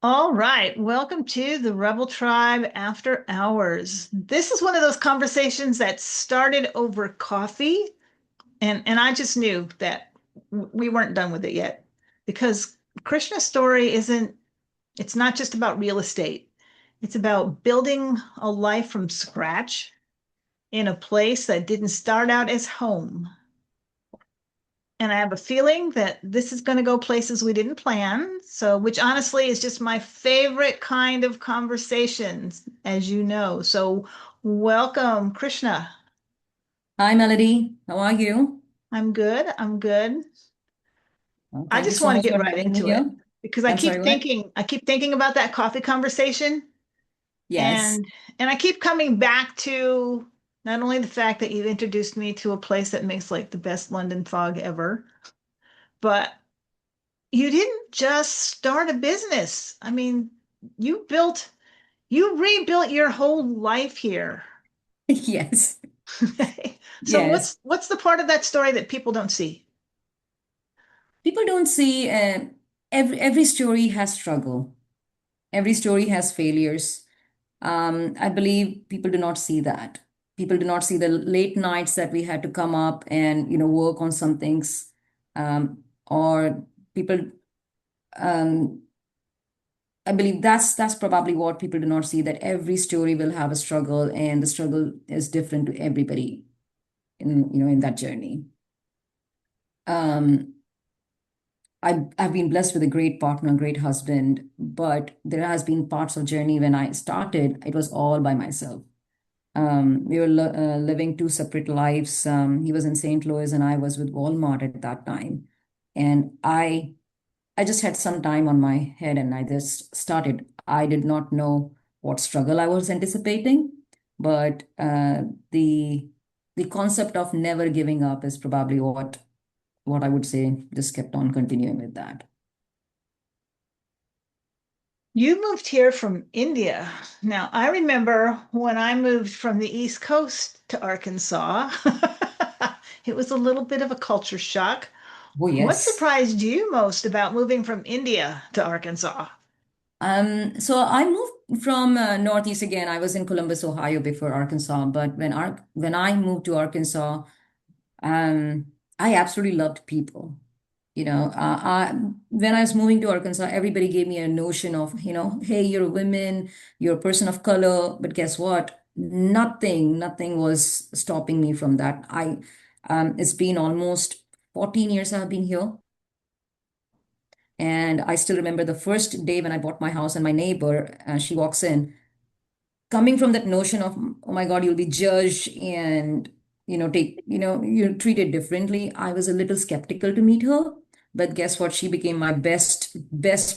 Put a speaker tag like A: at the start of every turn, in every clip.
A: All right, welcome to the Rebel Tribe After Hours. This is one of those conversations that started over coffee, and I just knew that we weren't done with it yet because Krishna's story it's not just about real estate. It's about building a life from scratch in a place that didn't start out as home. And I have a feeling that this is going to go places we didn't plan. So, which honestly is just my favorite kind of conversations, as you know. So, welcome, Krishna.
B: Hi, Melody. How are you?
A: I'm good. I'm good.
B: Well,
A: I
B: thank you
A: just
B: so
A: want to
B: much
A: get
B: for
A: right
B: having me
A: into
B: here.
A: it because
B: I'm sorry, what?
A: I keep thinking about that coffee conversation
B: Yes.
A: and and I keep coming back to not only the fact that you introduced me to a place that makes like the best London fog ever, but you didn't just start a business. I mean, you built, you rebuilt your whole life here.
B: Yes.
A: So
B: Yes.
A: what's the part of that story that people don't see?
B: People don't see every story has struggle. Every story has failures. I believe people do not see that. People do not see the late nights that we had to come up and work on some things. Or people um, I believe that's probably what people do not see, that every story will have a struggle, and the struggle is different to everybody in that journey. Um, I've been blessed with a great partner, great husband, but there has been parts of journey when I started, it was all by myself. We were living two separate lives. He was in St. Louis and I was with Walmart at that time. And I just had some time on my head and I just started. I did not know what struggle I was anticipating, but the concept of never giving up is probably what I would say just kept on continuing with that.
A: You moved here from India. Now, I remember when I moved from the East Coast to Arkansas, it was a little bit of a culture shock.
B: Oh,
A: What
B: yes.
A: surprised you most about moving from India to Arkansas?
B: So I moved from Northeast again. I was in Columbus, Ohio before Arkansas, but when I moved to Arkansas, um, I absolutely loved people. When I was moving to Arkansas, everybody gave me a notion of, hey, you're a woman, you're a person of color, but guess what? Nothing was stopping me from that. It's been almost 14 years I've been here. And I still remember the first day when I bought my house and my neighbor, she walks in, coming from that notion of, oh my God, you'll be judged and you're treated differently. I was a little skeptical to meet her, but guess what? She became my best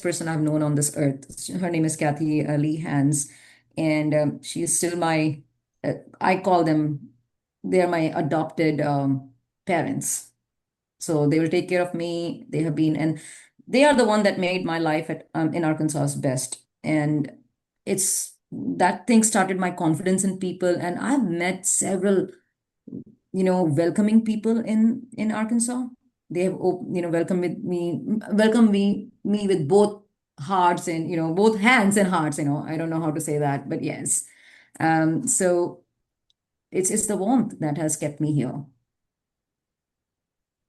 B: person I've known on this earth. Her name is Kathy Lee Hans, and she is still my, I call them, they are my adopted parents. So they will take care of me. They have been, and they are the one that made my life in Arkansas's best. And it's that thing started my confidence in people. And I've met several, welcoming people in Arkansas. They have, welcomed me with both hearts and both hands and hearts. I don't know how to say that, but yes. So it's the warmth that has kept me here.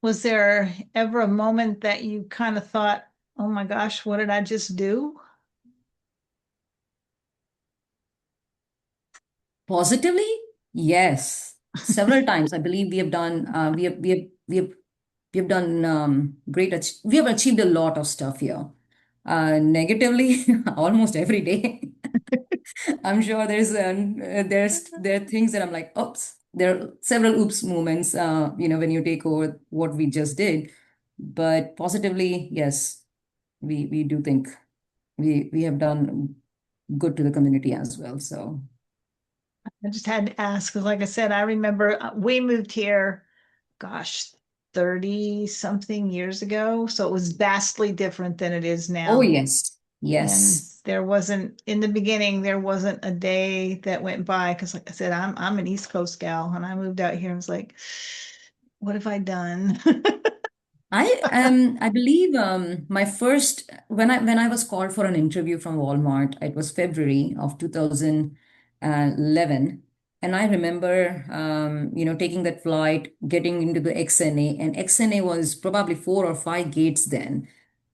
A: Was there ever a moment that you kind of thought, oh my gosh, what did I just do?
B: Positively, yes. Several times, I believe we have done. We have done great. We have achieved a lot of stuff here. Negatively, almost every day. I'm sure there are things that I'm like, oops. There are several oops moments. When you take over what we just did. But positively, yes, we do think we have done good to the community as well. So.
A: I just had to ask because, like I said, I remember we moved here, gosh, 30 something years ago. So it was vastly different than it is
B: Oh,
A: now.
B: yes.
A: And
B: Yes.
A: there wasn't, in the beginning, there wasn't a day that went by because, like I said, I'm an East Coast gal and I moved out here and was like, what have I done?
B: I believe my first when I was called for an interview from Walmart, it was February of 2011, and I remember taking that flight, getting into the XNA, and XNA was probably 4 or 5 gates then,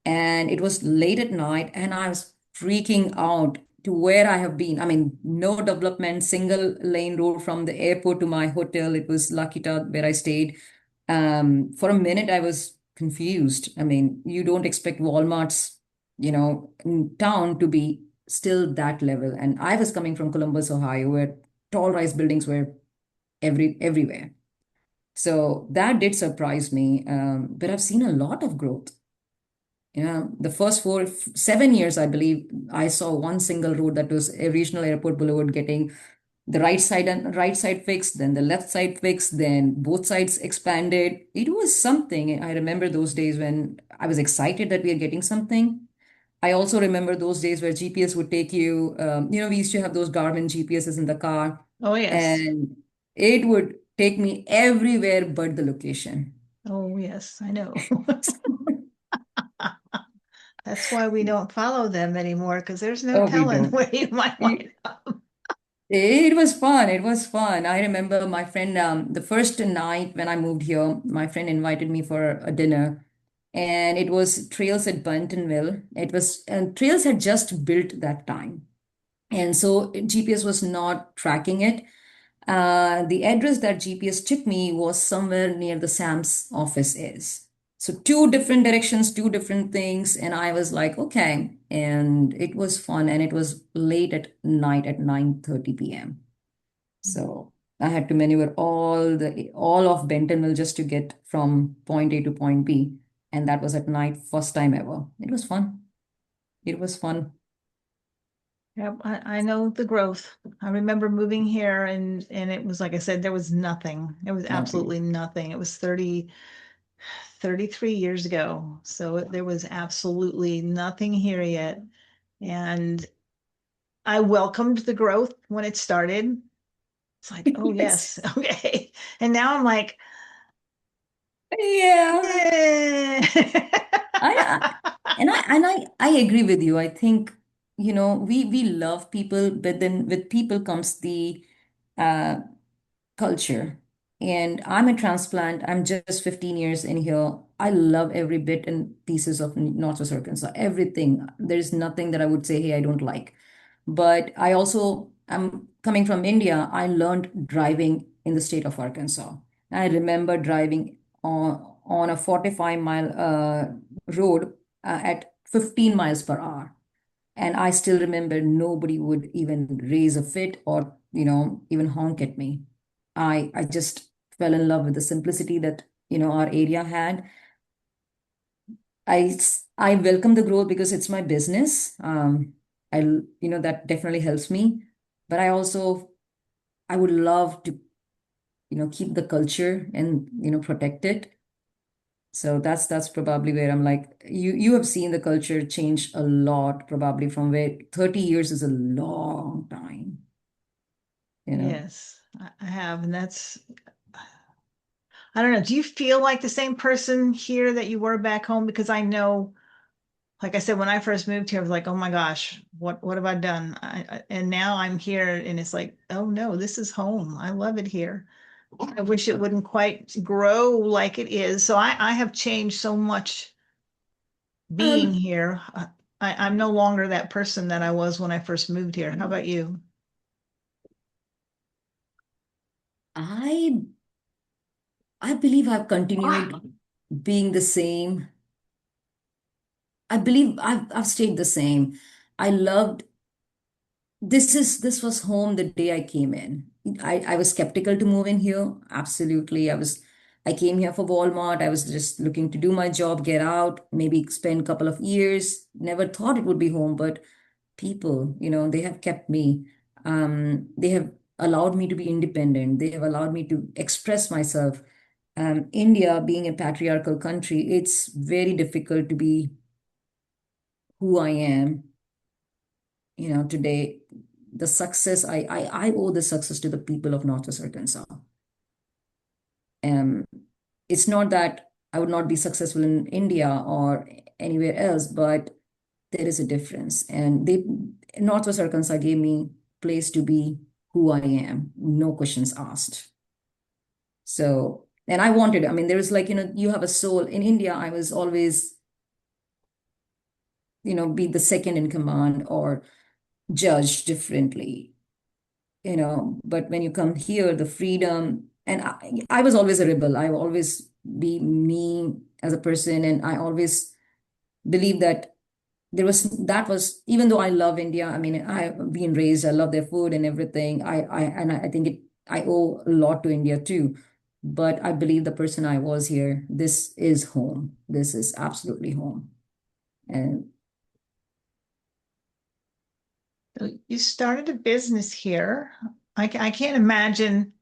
B: and it was late at night, and I was freaking out to where I have been. I mean, no development, single lane road from the airport to my hotel. It was Lakita where I stayed. For a minute, I was confused. I mean, you don't expect Walmart's, in town to be still that level. And I was coming from Columbus, Ohio, where tall rise buildings were everywhere. So that did surprise me. But I've seen a lot of growth. Yeah, the first 7 years, I believe, I saw one single road that was a regional airport boulevard getting the right side fixed, then the left side fixed, then both sides expanded. It was something. I remember those days when I was excited that we are getting something. I also remember those days where GPS would take you, we used to have those Garmin GPSs in the car,
A: Oh, yes.
B: and it would take me everywhere but the location.
A: Oh, yes, I know. That's why we don't follow them anymore because there's no
B: Oh, we
A: telling
B: don't.
A: where you might wind up.
B: It was fun. It was fun. I remember my friend, the first night when I moved here, my friend invited me for a dinner, and it was Trails at Buntonville. It was, and Trails had just built that time. And so GPS was not tracking it. The address that GPS took me was somewhere near the Sam's office is. So two different directions, two different things. And I was like, okay. And it was fun. And it was late at night at 9:30 p.m. So I had to maneuver all of Bentonville just to get from point A to point B. And that was at night, first time ever. It was fun. It was fun.
A: Yep, I know the growth. I remember moving here and it was like I said, there was nothing. It was
B: Nothing.
A: absolutely nothing. It was 33 years ago. So there was absolutely nothing here yet. And I welcomed the growth when it started. It's like, oh
B: Yes.
A: yes, okay. And now I'm like,
B: Yeah.
A: yeah.
B: I I agree with you. I think, we love people, but then with people comes the uh, culture. And I'm a transplant. I'm just 15 years in here. I love every bit and pieces of Northwest Arkansas, everything. There's nothing that I would say, hey, I don't like. But I'm coming from India. I learned driving in the state of Arkansas. I remember driving on a 45-mile road at 15 miles per hour. And I still remember nobody would even raise a fit or, even honk at me. I just fell in love with the simplicity that, our area had. I welcome the growth because it's my business. That definitely helps me. But I would love to, keep the culture and, protect it. So that's probably where I'm like, you have seen the culture change a lot, probably from where 30 years is a long time, you know.
A: Yes, I have. And I don't know. Do you feel like the same person here that you were back home? Because I know, like I said, when I first moved here, I was like, oh my gosh, what have I done? And now I'm here and it's like, oh no, this is home. I love it here. I wish it wouldn't quite grow like it is. So I have changed so much being
B: Um,
A: here. I'm no longer that person that I was when I first moved here. How about you?
B: I I believe I've continued being the same. I believe I've stayed the same. I loved this was home the day I came in. I was skeptical to move in here. Absolutely. I came here for Walmart. I was just looking to do my job, get out, maybe spend a couple of years. Never thought it would be home, but people, they have kept me. They have allowed me to be independent. They have allowed me to express myself. India being a patriarchal country, it's very difficult to be who I am, today. The success, I owe the success to the people of Northwest Arkansas. Um, it's not that I would not be successful in India or anywhere else, but there is a difference. And Northwest Arkansas gave me place to be who I am, no questions asked. So, and I wanted, I mean, there was like, you have a soul. In India, I was always, be the second in command or judged differently, but when you come here, the freedom, and I was always a rebel. I will always be me as a person. And I always believe that that was, even though I love India, I mean, I've been raised, I love their food and everything. I think I owe a lot to India too. But I believe the person I was here, this is home. This is absolutely home. And
A: So you started a business here. I can't imagine.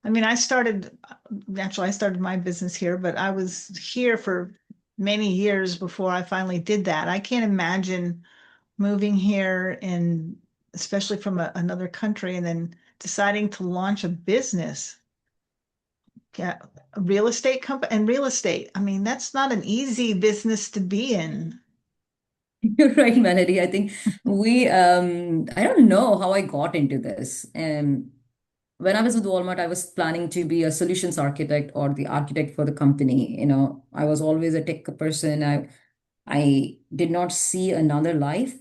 A: I mean, naturally, I started my business here, but I was here for many years before I finally did that. I can't imagine moving here and especially from another country and then deciding to launch a business. Yeah, a real estate company and real estate. I mean, that's not an easy business to be in.
B: you're right, Melody. I think I don't know how I got into this. And when I was with Walmart, I was planning to be a solutions architect or the architect for the company. I was always a tech person. I did not see another life.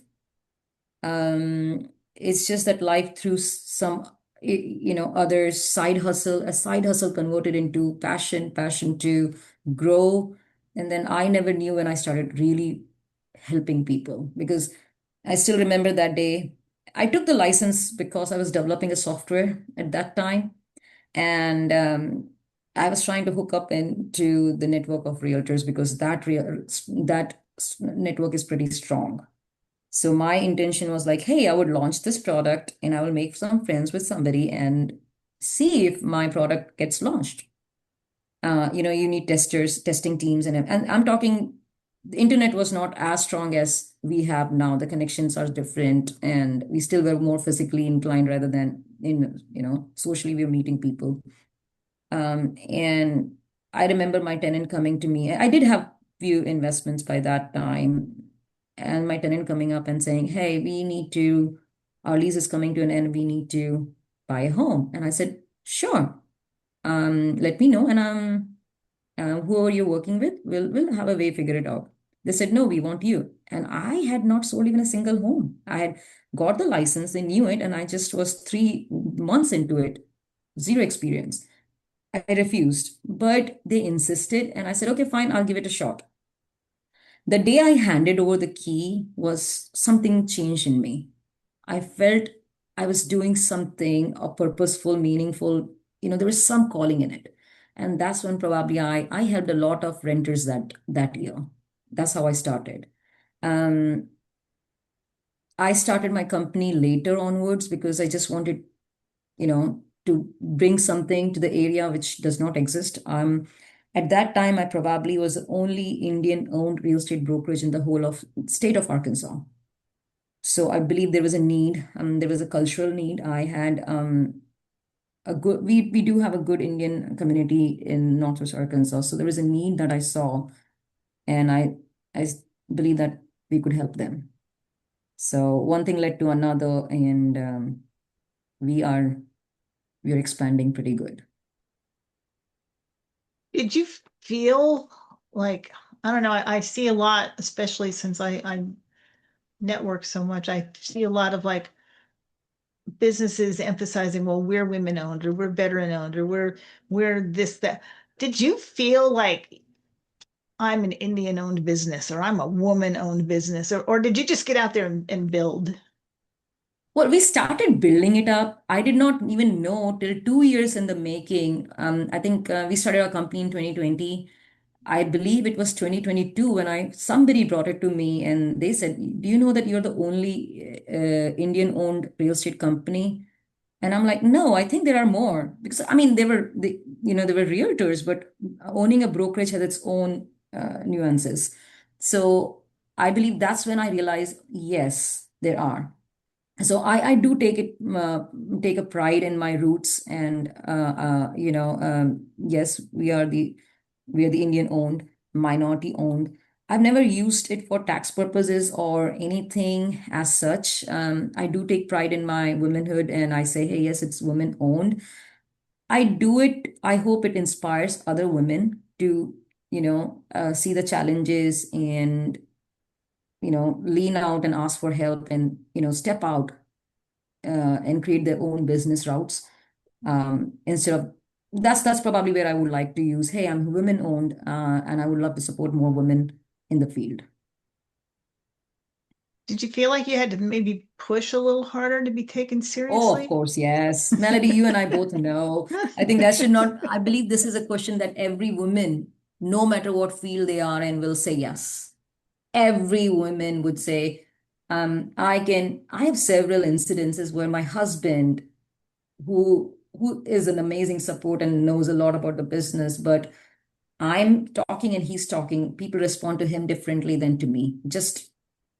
B: It's just that life through some, other side hustle, a side hustle converted into passion, passion to grow. And then I never knew when I started really helping people, because I still remember that day. I took the license because I was developing a software at that time. And I was trying to hook up into the network of realtors because that network is pretty strong. So my intention was like, hey, I would launch this product and I will make some friends with somebody and see if my product gets launched. You need testers, testing teams, and I'm talking. The internet was not as strong as we have now. The connections are different, and we still were more physically inclined rather than socially we were meeting people. And I remember my tenant coming to me. I did have few investments by that time, and my tenant coming up and saying, "Hey, our lease is coming to an end. We need to buy a home." And I said, "Sure. Let me know, and who are you working with? We'll have a way figure it out." They said, "No, we want you." And I had not sold even a single home. I had got the license, they knew it, and I just was 3 months into it, zero experience. I refused, but they insisted, and I said, "Okay, fine, I'll give it a shot." The day I handed over the key was something changed in me. I felt I was doing something a purposeful, meaningful, there was some calling in it. And that's when probably I helped a lot of renters that year. That's how I started. Um, I started my company later onwards because I just wanted, to bring something to the area which does not exist. At that time, I probably was the only Indian-owned real estate brokerage in the whole of state of Arkansas. So I believe there was a need. There was a cultural need. I had a good. We do have a good Indian community in Northwest Arkansas. So there was a need that I saw, and I believe that we could help them. So one thing led to another, and we are we are expanding pretty good.
A: Did you feel like, I don't know, I see a lot, especially since I network so much, I see a lot of like businesses emphasizing, well, we're women owned or we're veteran owned or we're this, that. Did you feel like I'm an Indian owned business or I'm a woman owned business or did you just get out there and build?
B: Well, we started building it up. I did not even know till 2 years in the making. I think we started our company in 2020. I believe it was 2022 when somebody brought it to me and they said, "Do you know that you're the only Indian-owned real estate company?" And I'm like, "No, I think there are more." Because I mean, they were realtors, but owning a brokerage has its own nuances. So I believe that's when I realized, yes, there are. So I do take a pride in my roots, and yes, we are we are the Indian owned, minority owned. I've never used it for tax purposes or anything as such. I do take pride in my womanhood and I say, hey, yes, it's women owned. I do it. I hope it inspires other women to, see the challenges and, lean out and ask for help and, step out and create their own business routes instead of that's probably where I would like to use. Hey, I'm women owned, and I would love to support more women in the field.
A: Did you feel like you had to maybe push a little harder to be taken
B: Oh, of
A: seriously?
B: course, yes. Melody, you and I both know. I think that should not, I believe this is a question that every woman, no matter what field they are in, will say yes. Every woman would say, I have several incidences where my husband, who is an amazing support and knows a lot about the business, but I'm talking and he's talking, people respond to him differently than to me, just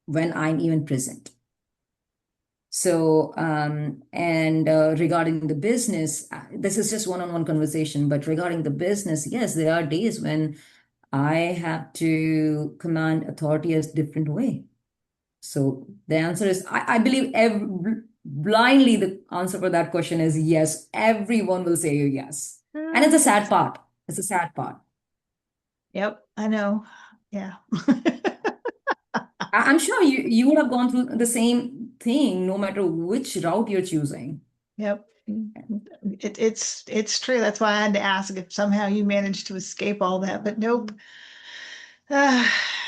B: when I'm even present. So, and regarding the business, this is just one-on-one conversation, but regarding the business, yes, there are days when I have to command authority a different way. So the answer is, I believe blindly the answer for that question is yes. Everyone will say yes. And it's a sad
A: Yes.
B: part. It's a sad part.
A: Yep, I know. Yeah.
B: I'm sure you would have gone through the same thing no matter which route you're choosing.
A: Yep. It's true. That's why I had to ask if somehow you managed to escape all that. But nope. Uh,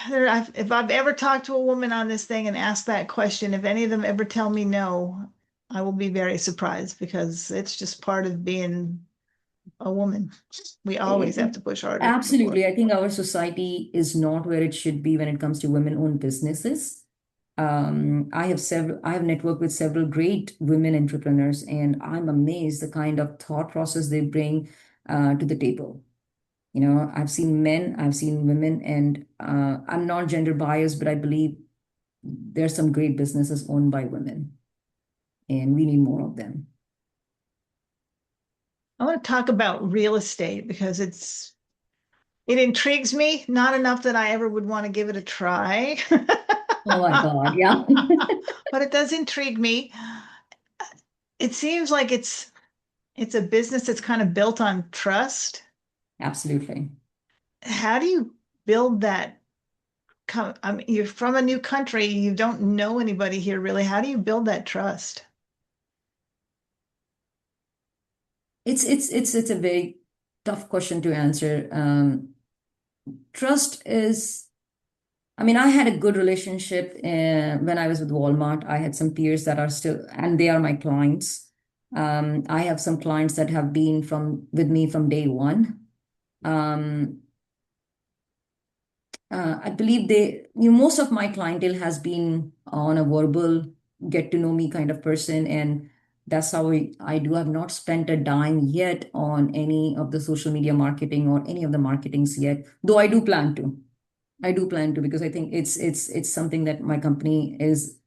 A: if I've ever talked to a woman on this thing and asked that question, if any of them ever tell me no, I will be very surprised because it's just part of being a woman. We always have
B: Eh,
A: to push harder before.
B: Absolutely. I think our society is not where it should be when it comes to women-owned businesses. I have networked with several great women entrepreneurs, and I'm amazed the kind of thought process they bring to the table. I've seen men, I've seen women, and I'm not gender biased, but I believe there's some great businesses owned by women, and we need more of them.
A: I want to talk about real estate because it intrigues me, not enough that I ever would want to give it a try.
B: Oh my God, yeah.
A: But it does intrigue me. It seems like it's a business that's kind of built on trust.
B: Absolutely.
A: How do you build that? I mean, you're from a new country, you don't know anybody here really. How do you build that trust?
B: It's a very tough question to answer. Trust is, I mean, I had a good relationship when I was with Walmart. I had some peers that are still, and they are my clients. I have some clients that have been from with me from day one. Um, I believe most of my clientele has been on a verbal get to know me kind of person. And that's how I do. Have not spent a dime yet on any of the social media marketing or any of the marketings yet, though I do plan to. I do plan to because I think it's something that my company is,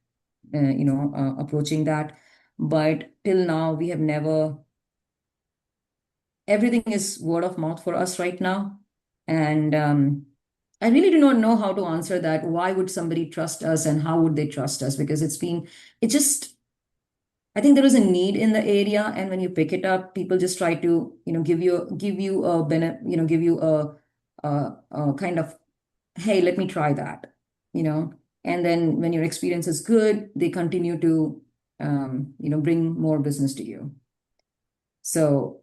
B: approaching that. But till now, we have never, everything is word of mouth for us right now. And I really do not know how to answer that. Why would somebody trust us and how would they trust us? Because it just, I think there is a need in the area. And when you pick it up, people just try to, give you a give you a kind of, hey, let me try that, you know. And then when your experience is good, they continue to, bring more business to you. So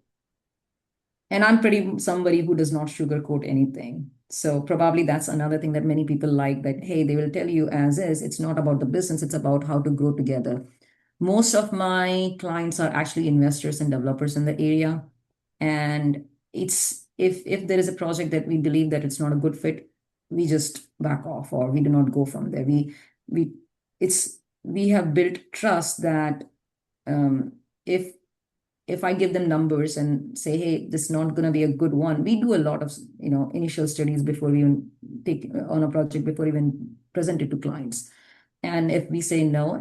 B: and I'm pretty somebody who does not sugarcoat anything. So probably that's another thing that many people like that, hey, they will tell you as is. It's not about the business, it's about how to grow together. Most of my clients are actually investors and developers in the area. And it's if there is a project that we believe that it's not a good fit, we just back off or we do not go from there. We it's we have built trust that if I give them numbers and say, hey, this is not going to be a good one, we do a lot of, initial studies before we even take on a project, before even present it to clients. And if we say no,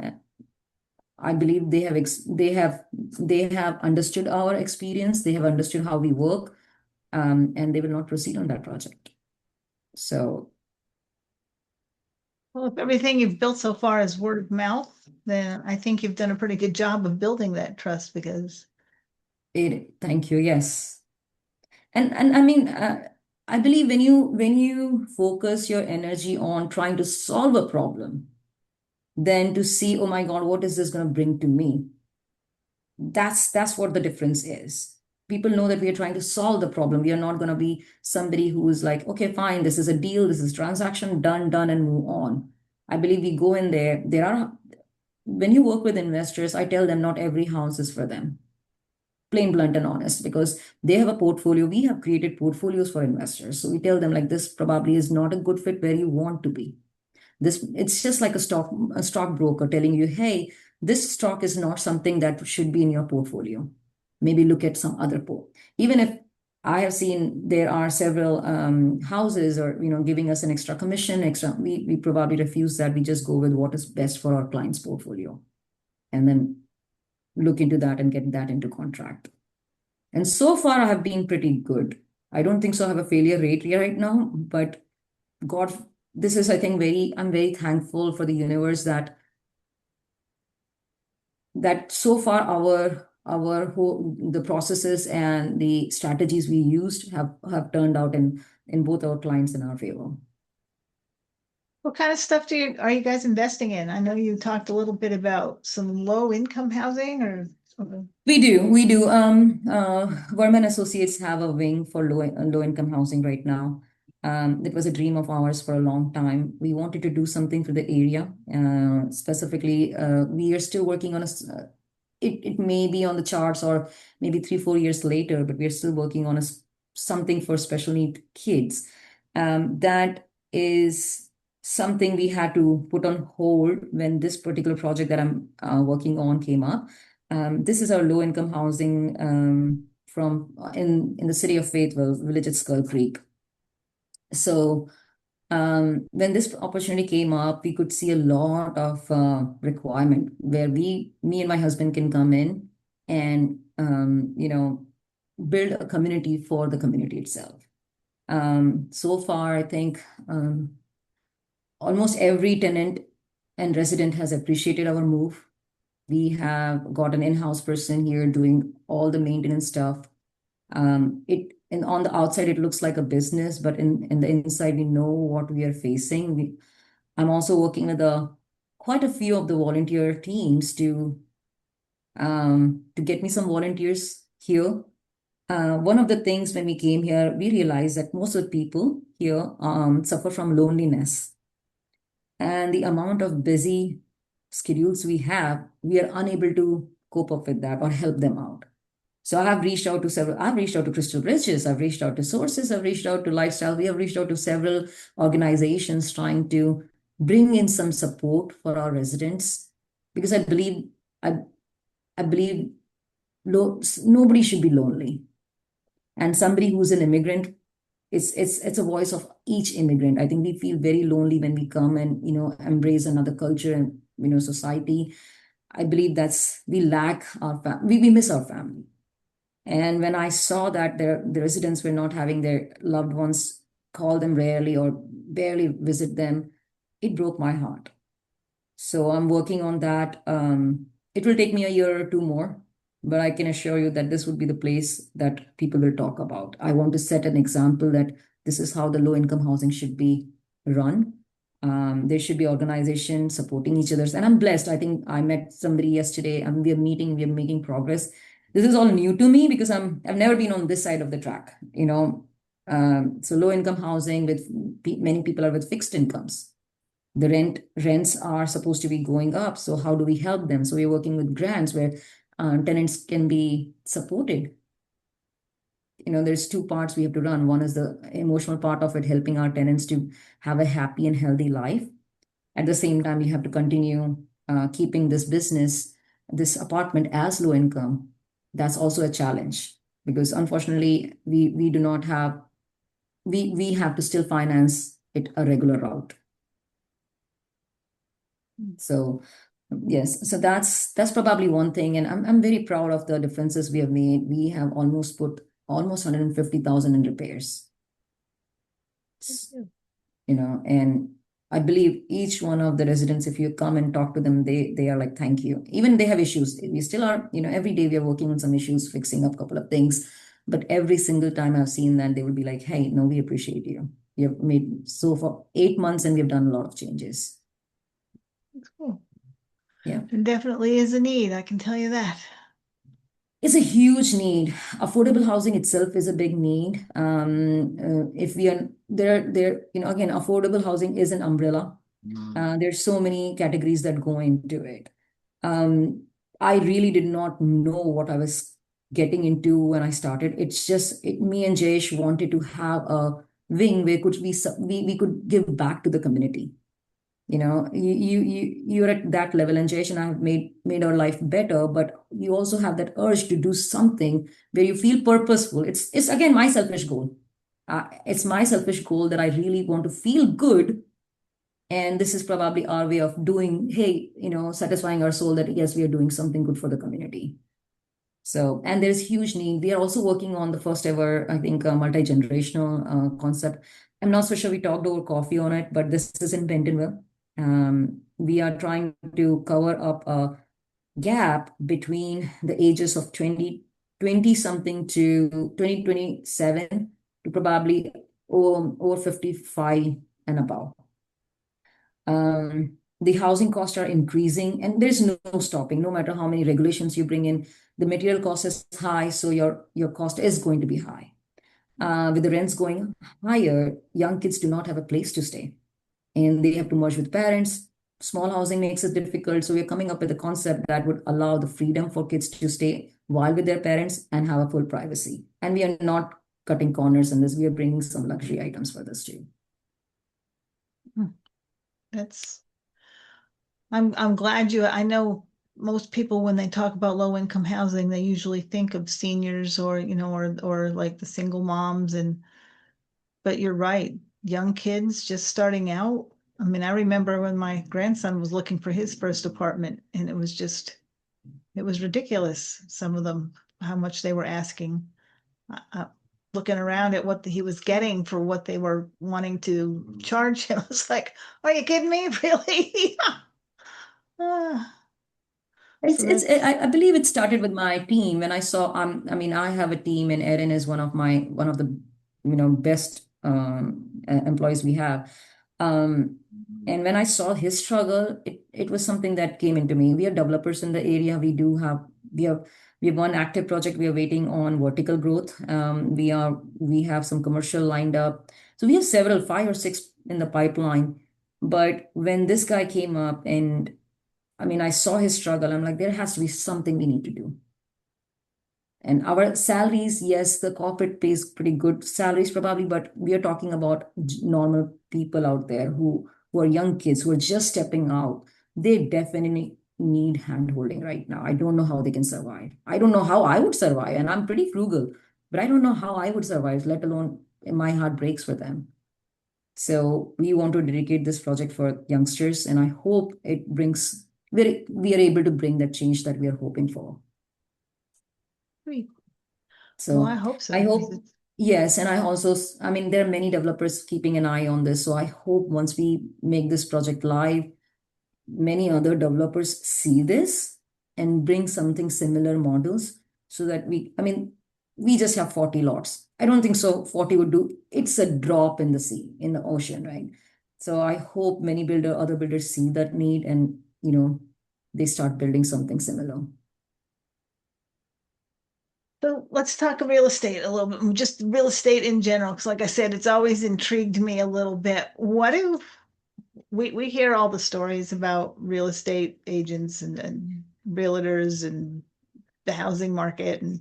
B: I believe they have understood our experience. They have understood how we work. and they will not proceed on that project. So
A: Well, if everything you've built so far is word of mouth, then I think you've done a pretty good job of building that trust because
B: thank you. Yes. And I mean, I believe when you focus your energy on trying to solve a problem, then to see, oh my God, what is this going to bring to me? That's what the difference is. People know that we are trying to solve the problem. We are not going to be somebody who is like, okay, fine, this is a deal, this is transaction, done, and move on. I believe we go in there. There are When you work with investors, I tell them not every house is for them. Plain, blunt, and honest, because they have a portfolio. We have created portfolios for investors. So we tell them like this probably is not a good fit where you want to be. This It's just like a stockbroker telling you, hey, this stock is not something that should be in your portfolio. Maybe look at some other even if I have seen there are several houses or giving us an extra commission, we probably refuse that. We just go with what is best for our client's portfolio, and then look into that and get that into contract. And so far, I have been pretty good. I don't think so. I have a failure rate here right now, but God, this is, I think, I'm very thankful for the universe that so far our whole the processes and the strategies we used have turned out in both our clients in our favor.
A: what kind of stuff are you guys investing in? I know you talked a little bit about some low income housing or
B: We do. Gorman Associates have a wing for low income housing right now. It was a dream of ours for a long time. We wanted to do something for the area. Specifically, we are still working on it may be on the charts or maybe 3 4 years later, but we are still working on something for special need kids. That is something we had to put on hold when this particular project that I'm working on came up. This is our low income housing from in the city of Fayetteville, village at Skull Creek. So when this opportunity came up, we could see a lot of requirement where me and my husband can come in and build a community for the community itself. So far, I think almost every tenant and resident has appreciated our move. We have got an in-house person here doing all the maintenance stuff. And on the outside, it looks like a business, but in the inside, we know what we are facing. I'm also working with quite a few of the volunteer teams to get me some volunteers here. One of the things when we came here, we realized that most of the people here suffer from loneliness, and the amount of busy schedules we have, we are unable to cope up with that or help them out. So I've reached out to Crystal Bridges, I've reached out to Sources, I've reached out to Lifestyle, we have reached out to several organizations trying to bring in some support for our residents, because I, I believe nobody should be lonely. And somebody who's an immigrant, it's a voice of each immigrant. I think we feel very lonely when we come and embrace another culture and society. I believe we lack we miss our family. And when I saw that the residents were not having their loved ones call them rarely or barely visit them, it broke my heart. So I'm working on that. It will take me a year or two more, but I can assure you that this would be the place that people will talk about. I want to set an example that this is how the low income housing should be run. There should be organizations supporting each other's. And I'm blessed. I think I met somebody yesterday and we are making progress. This is all new to me because I've never been on this side of the track, So low income housing with many people are with fixed incomes. The rents are supposed to be going up. So how do we help them? So we're working with grants where tenants can be supported. There's two parts we have to run. One is the emotional part of it, helping our tenants to have a happy and healthy life. At the same time, we have to continue keeping this apartment as low income. That's also a challenge because unfortunately, we do not have, we have to still finance it a regular route. So yes, that's probably one thing, and I'm very proud of the differences we have made. We have almost put almost 150,000 in repairs. And I believe each one of the residents, if you come and talk to them, they are like, thank you. Even they have issues. We still are, every day we are working on some issues, fixing up a couple of things. But every single time I've seen that, they will be like, hey, no, we appreciate you. You have made so for 8 months and we've done a lot of changes.
A: That's cool.
B: Yeah.
A: There definitely is a need, I can tell you that.
B: It's a huge need. Affordable housing itself is a big need. If we are again, affordable housing is an umbrella. There's so many categories that go into it. Um, I really did not know what I was getting into when I started. It's just me and Jayesh wanted to have a wing where we could give back to the community. You're at that level, and Jayesh and I have made our life better, but you also have that urge to do something where you feel purposeful. It's again my selfish goal. It's my selfish goal that I really want to feel good, and this is probably our way of doing, hey, satisfying our soul that yes, we are doing something good for the community. So, and there's huge need. We are also working on the first ever, I think, multi-generational concept. I'm not so sure we talked over coffee on it, but this is in Bentonville. We are trying to cover up a gap between the ages of 20 something to 2027 to probably over 55 and above. The housing costs are increasing, and there's no stopping. No matter how many regulations you bring in, the material cost is high, so your cost is going to be high. With the rents going higher, young kids do not have a place to stay, and they have to merge with parents. Small housing makes it difficult, so we're coming up with a concept that would allow the freedom for kids to stay while with their parents and have a full privacy. And we are not cutting corners in this. We are bringing some luxury items for this too.
A: Hmm. That's I'm glad I know most people when they talk about low income housing, they usually think of seniors or, or like the single moms but you're right. Young kids just starting out. I mean, I remember when my grandson was looking for his first apartment and it was ridiculous. Some of them, how much they were asking. Looking around at what he was getting for what they were wanting to charge him, I was like, are you kidding me? Really? Ah, so that's
B: I believe it started with my team when I saw I mean I have a team, and Erin is one of the best employees we have. Um, and when I saw his struggle, it was something that came into me. We are developers in the area. We have we have one active project. We are waiting on vertical growth. We have some commercial lined up. So we have several, 5 or 6 in the pipeline. But when this guy came up, and I mean, I saw his struggle. I'm like, there has to be something we need to do. And our salaries, yes, the corporate pays pretty good salaries probably, but we are talking about normal people out there who are young kids who are just stepping out. They definitely need handholding right now. I don't know how they can survive. I don't know how I would survive, and I'm pretty frugal, but I don't know how I would survive, let alone my heart breaks for them. So we want to dedicate this project for youngsters, and I hope it brings we are able to bring that change that we are hoping for.
A: sweet. Well, I
B: So
A: hope so
B: I
A: because
B: hope, yes, and I also, I mean, there are many developers keeping an eye on this. So I hope once we make this project live, many other developers see this and bring something similar models so that I mean, we just have 40 lots. I don't think so 40 would do. It's a drop in the sea, in the ocean, right? So I hope other builders see that need, and, they start building something similar.
A: So let's talk real estate a little bit, just real estate in general, because like I said, it's always intrigued me a little bit. What do we hear all the stories about real estate agents and realtors and the housing market and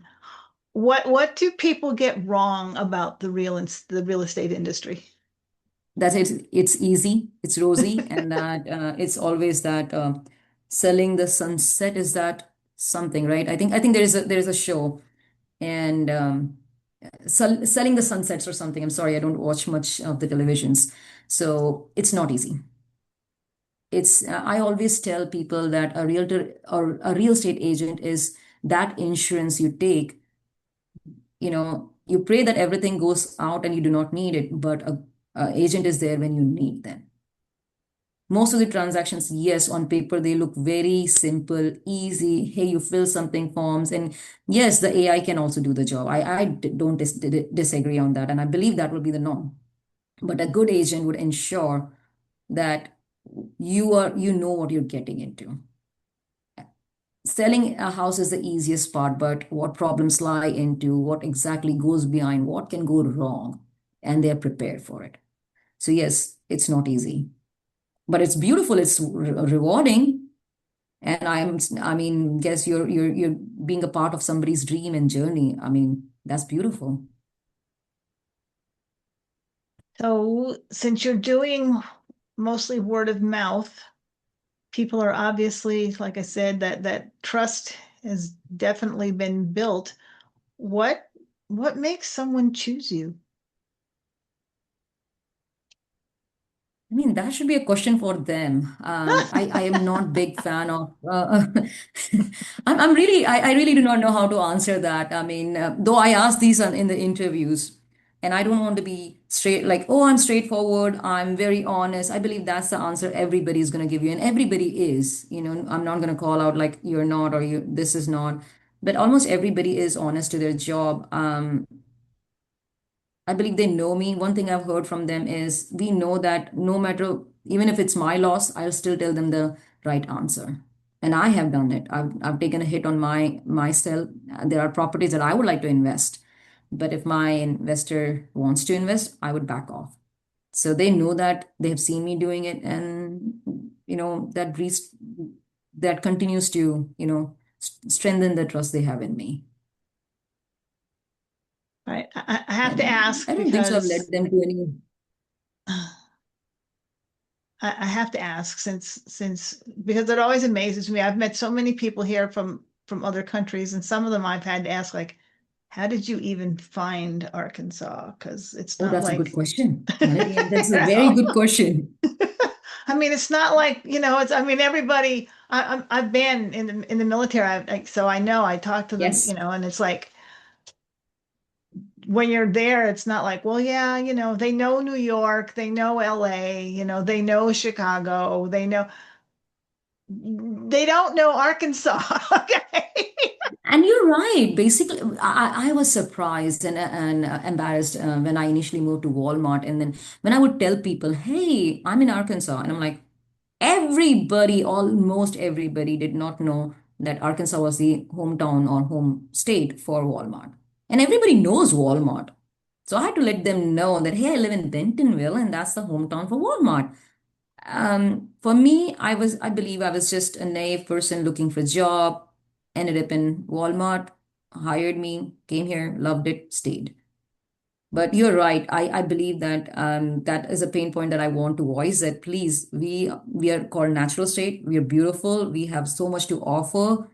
A: what do people get wrong about the real estate industry?
B: That it's easy, it's rosy, and that it's always that selling the sunset, is that something, right? I think there is a show, and selling the sunsets or something. I'm sorry, I don't watch much of the televisions, so it's not easy. It's I always tell people that a realtor or a real estate agent is that insurance you take, You pray that everything goes out and you do not need it, but a agent is there when you need them. Most of the transactions, yes, on paper, they look very simple, easy. Hey, you fill something forms, and yes, the AI can also do the job. I don't disagree on that. And I believe that will be the norm. But a good agent would ensure that you know what you're getting into. Selling a house is the easiest part, but what problems lie into, what exactly goes behind, what can go wrong, and they're prepared for it. So yes, it's not easy, but it's beautiful. It's rewarding. And I mean, guess you're being a part of somebody's dream and journey. I mean, that's beautiful.
A: So since you're doing mostly word of mouth, people are obviously, like I said, that trust has definitely been built. What what makes someone choose you?
B: I mean, that should be a question for them. I am not big fan of. I really do not know how to answer that. I mean, though I ask these in the interviews, and I don't want to be straight like, oh, I'm straightforward. I'm very honest. I believe that's the answer everybody is going to give you, and everybody is. You know, I'm not going to call out like you're not or you this is not, but almost everybody is honest to their job. I believe they know me. One thing I've heard from them is we know that no matter, even if it's my loss, I'll still tell them the right answer. And I have done it. I've taken a hit on myself. There are properties that I would like to invest, but if my investor wants to invest, I would back off. So they know that they have seen me doing it, and that continues to strengthen the trust they have in me.
A: Right. I have to
B: And
A: ask
B: I don't think so. I've
A: because
B: led them to any.
A: I have to ask since because it always amazes me. I've met so many people here from other countries, and some of them I've had to ask like, how did you even find Arkansas? Because it's
B: Oh,
A: not
B: that's a good
A: like
B: question. Melody,
A: you
B: that's a very
A: know.
B: good question.
A: I mean, it's not like, it's, I mean, everybody, I've been in the military, so I know I talk to them,
B: Yes.
A: and it's like when you're there, it's not like, well, yeah, they know New York, they know LA, they know Chicago, they don't know Arkansas. Okay.
B: And you're right. Basically, I was surprised and embarrassed when I initially moved to Walmart. And then when I would tell people, hey, I'm in Arkansas. And I'm like, everybody, almost everybody did not know that Arkansas was the hometown or home state for Walmart. And everybody knows Walmart. So I had to let them know that, hey, I live in Bentonville and that's the hometown for Walmart. For me, I believe I was just a naive person looking for a job, ended up in Walmart, hired me, came here, loved it, stayed. But you're right. I believe that that is a pain point that I want to voice that please, we are called natural state. We are beautiful. We have so much to offer.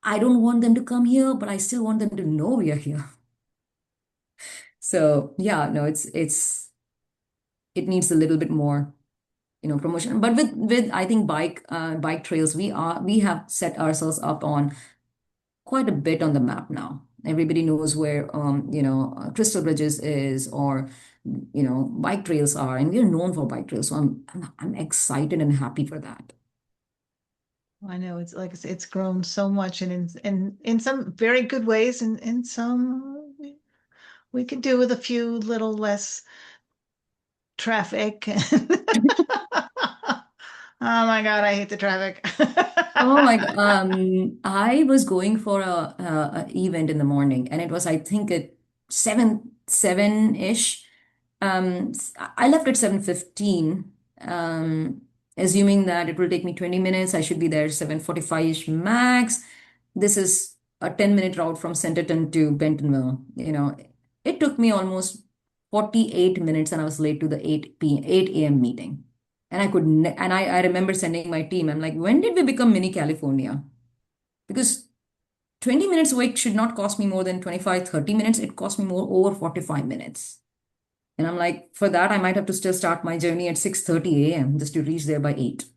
B: I don't want them to come here, but I still want them to know we are here. So yeah, no, it needs a little bit more promotion, but with I think bike trails, we have set ourselves up on quite a bit on the map now. Everybody knows where Crystal Bridges is, or bike trails are, and we're known for bike trails, so I'm excited and happy for that.
A: I know it's like I said, it's grown so much and in some very good ways and in some we could do with a few little less traffic. Oh my God, I hate the traffic.
B: Oh my God. I was going for a event in the morning, and it was, I think, at 7-ish. I left at 7:15, assuming that it will take me 20 minutes. I should be there 7:45-ish max. This is a 10-minute route from Centerton to Bentonville. It took me almost 48 minutes, and I was late to the 8 a.m. meeting. And I remember sending my team, I'm like, when did we become mini California? Because 20 minutes away should not cost me more than 25, 30 minutes. It cost me more over 45 minutes. And I'm like, for that, I might have to still start my journey at 6:30 a.m. just to reach there by 8.
A: Oh,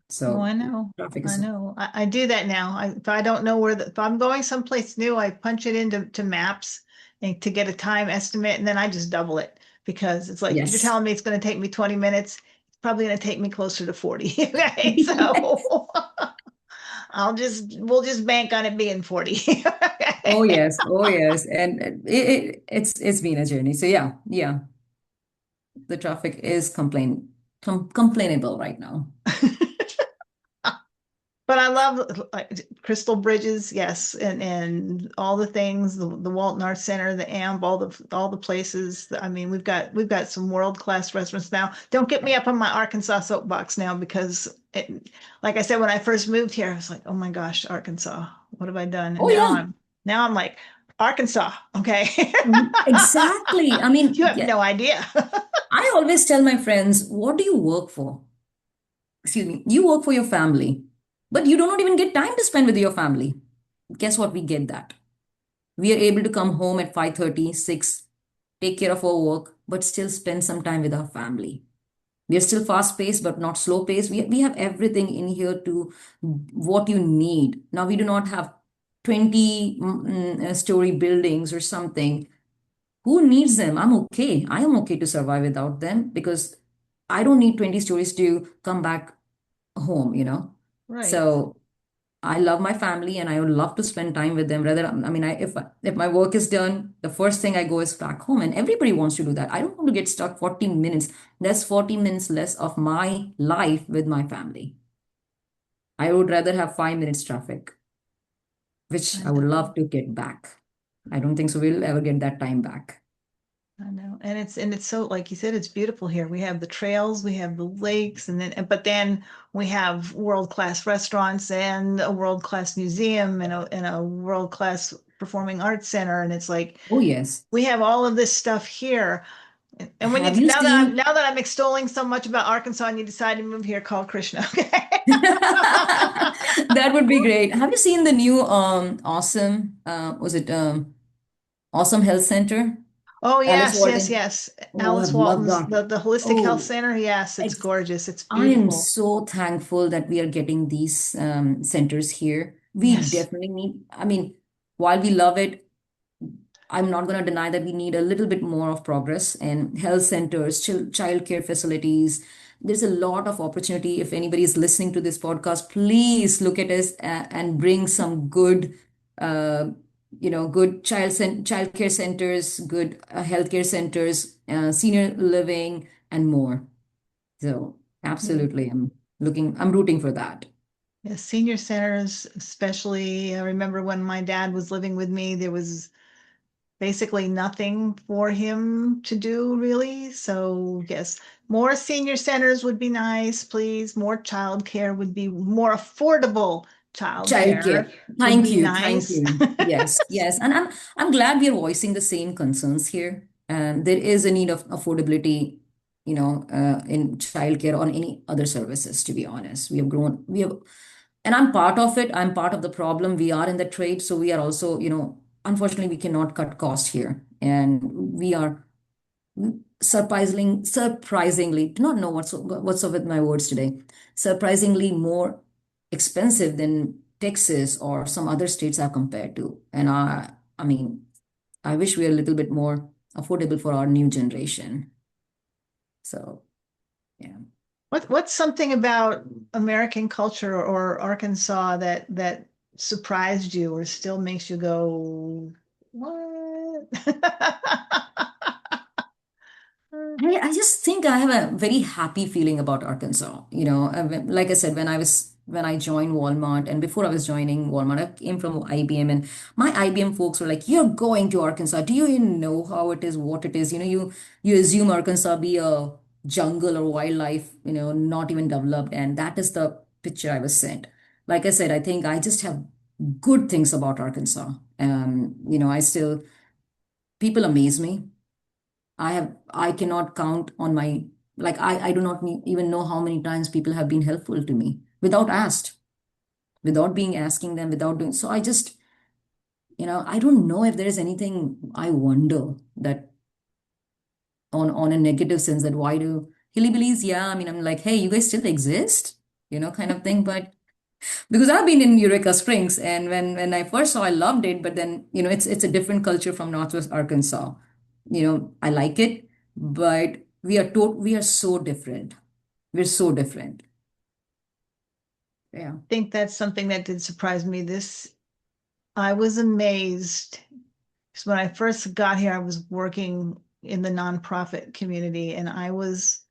B: So
A: I know.
B: traffic
A: I
B: is,
A: know. I do that now. If I don't know if I'm going someplace new, I punch it into to maps and to get a time estimate, and then I just double it because it's like if you're
B: Yes.
A: telling me it's going to take me 20 minutes, it's probably going to take me closer to 40. Okay, so we'll just bank on it being 40.
B: Oh yes, oh yes, and it's been a journey. So yeah, yeah, the traffic is complainable right now.
A: But I love like crystal bridges, yes, and all the things, the Walton Arts Center, the AMP, all the places. I mean, we've got some world-class restaurants now. Don't get me up on my Arkansas soapbox now because like I said, when I first moved here, I was like, oh my gosh, Arkansas, what have I done? And
B: Oh yeah,
A: now I'm like, Arkansas, okay.
B: exactly. I mean,
A: You have
B: yeah,
A: no idea.
B: I always tell my friends, what do you work for? Excuse me, you work for your family, but you do not even get time to spend with your family. Guess what? We get that. We are able to come home at 5:30, 6, take care of our work, but still spend some time with our family. We are still fast paced, but not slow paced. We have everything in here to what you need. Now, we do not have 20 story buildings or something. Who needs them? I'm okay. I am okay to survive without them because I don't need 20 stories to come back home.
A: Right.
B: So I love my family and I would love to spend time with them. Rather, I mean, if my work is done, the first thing I go is back home, and everybody wants to do that. I don't want to get stuck 40 minutes. That's 40 minutes less of my life with my family. I would rather have 5 minutes traffic, which
A: I
B: I would
A: know.
B: love to get back. I don't think so. We'll ever get that time back.
A: I know. And it's so like you said, it's beautiful here. We have the trails, we have the lakes, but then we have world-class restaurants and a world-class museum and a world-class performing arts center. And it's like
B: Oh yes.
A: we have all of this stuff here. And when
B: Have you seen?
A: now that I'm extolling so much about Arkansas and you decide to move here, call Krishna. Okay.
B: That would be great. Have you seen the new awesome was it Awesome Health Center?
A: Oh
B: Alice
A: yes, yes,
B: Walton.
A: yes.
B: Oh,
A: Alice
B: I've loved
A: Walton's
B: that.
A: the Holistic Health
B: Oh,
A: Center. Yes, it's
B: it's
A: gorgeous. It's
B: I am
A: beautiful.
B: so thankful that we are getting these centers here. We
A: Yes.
B: definitely need, I mean, while we love it, I'm not going to deny that we need a little bit more of progress and health centers, child care facilities. There's a lot of opportunity. If anybody is listening to this podcast, please look at us and bring some good, uh, good child care centers, good healthcare centers, senior living, and more. So absolutely, I'm rooting for that.
A: Yeah, senior centers, especially. I remember when my dad was living with me, there was basically nothing for him to do, really. So, yes, more senior centers would be nice, please. More childcare would be more affordable childcare
B: Childcare.
A: would
B: Thank
A: be
B: you. Thank
A: nice.
B: you. Yes, yes. And I'm glad we are voicing the same concerns here. And there is a need of affordability, in childcare or any other services, to be honest. And I'm part of it. I'm part of the problem. We are in the trade. So we are also, unfortunately, we cannot cut cost here. And we are surprisingly, do not know what's up with my words today, surprisingly more expensive than Texas or some other states I've compared to. And I mean, I wish we are a little bit more affordable for our new generation. So yeah.
A: What's something about American culture or Arkansas that surprised you or still makes you go, what?
B: I just think I have a very happy feeling about Arkansas. Like I said, when I joined Walmart and before I was joining Walmart, I came from IBM and my IBM folks were like, "You're going to Arkansas. Do you even know how it is, what it is? You assume Arkansas be a jungle or wildlife, not even developed, and that is the picture I was sent. Like I said, I think I just have good things about Arkansas. I still people amaze me. I cannot count on my, like, I do not even know how many times people have been helpful to me without asked, without being asking them, without doing. So I just, I don't know if there is anything I wonder that on a negative sense that why do hillbillies, yeah, I mean, I'm like, hey, you guys still exist, kind of thing. But Because I've been in Eureka Springs, and when I first saw, I loved it. But then, it's a different culture from Northwest Arkansas. I like it, but we are so different. We're so different. Yeah.
A: Think that's something that did surprise me. I was amazed because when I first got here, I was working in the nonprofit community, and I was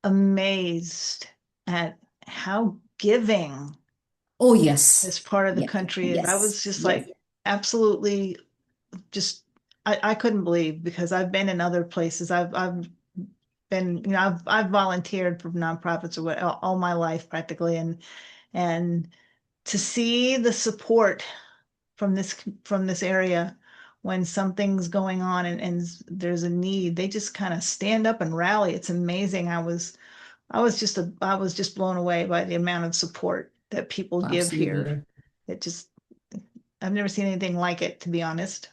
A: amazed at how giving
B: Oh yes.
A: this part of the
B: Yes.
A: country is. I
B: Yes.
A: was just
B: Yes.
A: like absolutely just I couldn't believe because I've been in other places. I've been, I've volunteered for nonprofits or what all my life practically, and to see the support from this area when something's going on and there's a need, they just kind of stand up and rally. It's amazing. I was just blown away by the amount of support that people give here.
B: Absolutely.
A: It just I've never seen anything like it, to be honest.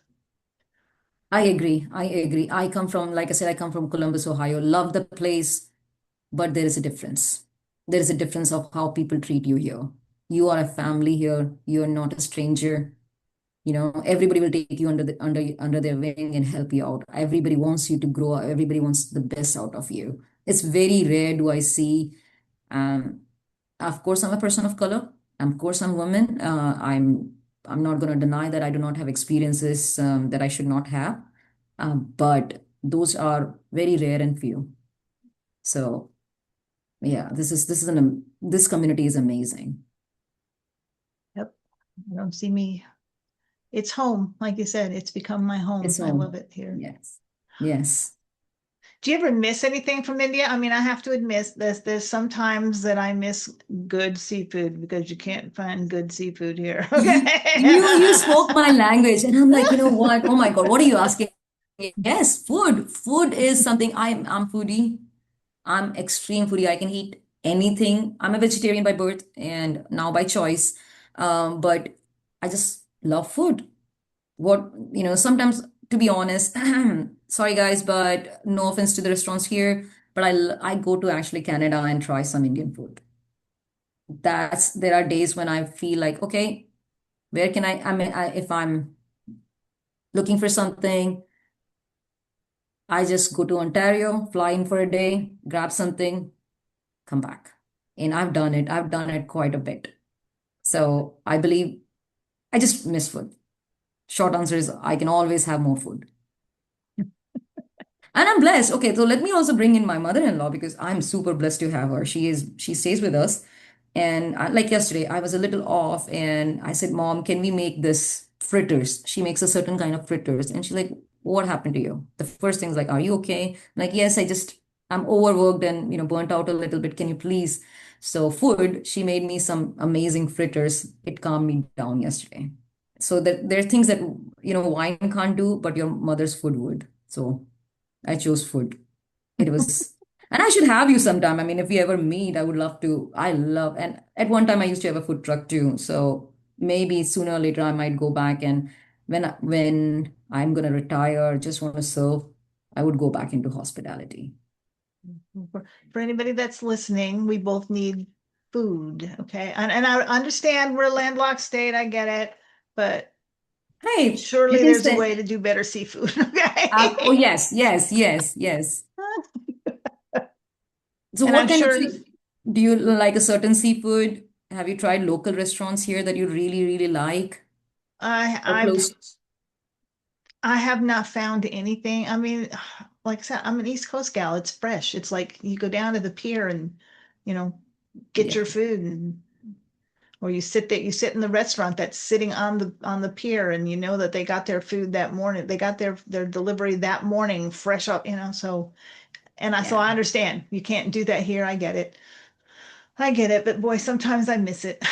B: I agree. I agree. I come from, like I said, I come from Columbus, Ohio. Love the place, but there is a difference. There is a difference of how people treat you here. You are a family here. You are not a stranger. Everybody will take you under their wing and help you out. Everybody wants you to grow. Everybody wants the best out of you. It's very rare do I see. Um, of course, I'm a person of color. Of course, I'm a woman. I'm not going to deny that I do not have experiences that I should not have. But those are very rare and few. So yeah, this community is amazing.
A: Yep. You don't see me. It's home. Like you said, it's become my home.
B: It's
A: I love
B: home.
A: it here.
B: Yes. Yes.
A: Do you ever miss anything from India? I mean, I have to admit there's sometimes that I miss good seafood because you can't find good seafood here.
B: You
A: Okay.
B: you spoke my language, and I'm like, you know what? Oh my God, what are you asking? Yes, food. Food is something I'm foodie. I'm extreme foodie. I can eat anything. I'm a vegetarian by birth and now by choice. But I just love food. Sometimes, to be honest, sorry guys, but no offense to the restaurants here, but I go to actually Canada and try some Indian food. There are days when I feel like, okay, where can if I'm looking for something, I just go to Ontario, fly in for a day, grab something, come back. And I've done it. I've done it quite a bit. So I believe I just miss food. Short answer is I can always have more food. And I'm blessed. Okay, so let me also bring in my mother-in-law because I'm super blessed to have her. She stays with us. And like yesterday, I was a little off and I said, Mom, can we make this fritters? She makes a certain kind of fritters. And she's like, what happened to you? The first thing's like, are you okay? I'm like, yes, I'm overworked and, burnt out a little bit. Can you please? So food, she made me some amazing fritters. It calmed me down yesterday. So there are things that, wine can't do, but your mother's food would. So I chose food. It was, and I should have you sometime. I mean, if we ever meet, I would love to. And at one time I used to have a food truck too. So maybe sooner or later I might go back and when I'm gonna retire, just want to serve, I would go back into hospitality.
A: For anybody that's listening, we both need food. Okay. And I understand we're a landlocked state. I get it. But
B: Hey, you
A: surely
B: can
A: there's a
B: say,
A: way to do better seafood. Okay.
B: oh yes, yes, yes, yes. So
A: And
B: what
A: I'm
B: kind of
A: sure
B: do you like a certain seafood? Have you tried local restaurants here that you really, really like
A: I
B: or
A: I've
B: close?
A: I have not found anything. I mean, like I said, I'm an East Coast gal. It's fresh. It's like you go down to the pier and, you know, get
B: Yeah,
A: your food and or you sit in the restaurant that's sitting on the pier and you know that they got their food that morning. They got their delivery that morning fresh up, so so
B: yeah.
A: I understand. You can't do that here. I get it. I get it, but boy, sometimes I miss it.